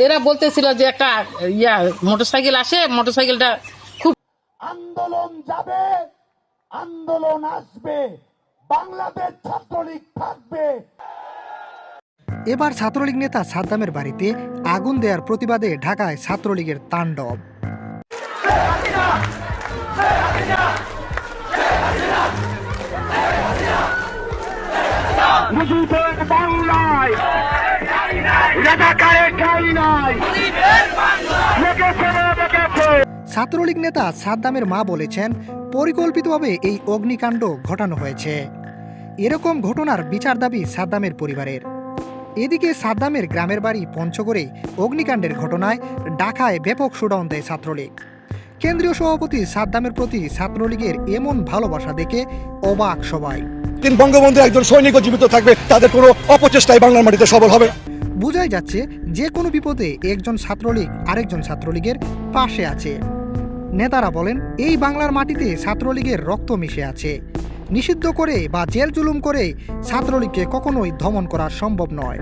এরা বলতেছিল যে একটা মোটরসাইকেল আসে, মোটরসাইকেলটা খুব আন্দোলন যাবে, আন্দোলন আসবে, বাংলাদেশ ছাত্রলীগ থাকবে। এবার ছাত্রলীগ নেতা সাদ্দামের বাড়িতে আগুন দেওয়ার প্রতিবাদে ঢাকায় ছাত্রলীগের তাণ্ডব। ছাত্রলীগ নেতা সাদ্দামের মা বলেছেন, পরিকল্পিতভাবে এই অগ্নিকাণ্ড ঘটানো হয়েছে। এরকম ঘটনার বিচার দাবি সাদ্দামের পরিবারের। এদিকে সাদ্দামের গ্রামের বাড়ি পঞ্চগড়ে অগ্নিকাণ্ডের ঘটনায় ঢাকায় ব্যাপক শোডাউন দেয় ছাত্রলীগ। কেন্দ্রীয় সভাপতি সাদ্দামের প্রতি ছাত্রলীগের এমন ভালোবাসা দেখে অবাক সবাই। বঙ্গবন্ধু একজন সৈনিক জীবিত থাকবে, তাদের কোনো অপচেষ্টায় বাংলার মাটিতে সফল হবে। বোঝাই যাচ্ছে যে কোনো বিপদে একজন ছাত্রলীগ আরেকজন ছাত্রলীগের পাশে আছে। নেতারা বলেন, এই বাংলার মাটিতে ছাত্রলীগের রক্ত মিশে আছে। নিষিদ্ধ করে বা জেল জুলুম করে ছাত্রলীগকে কখনোই দমন করা সম্ভব নয়।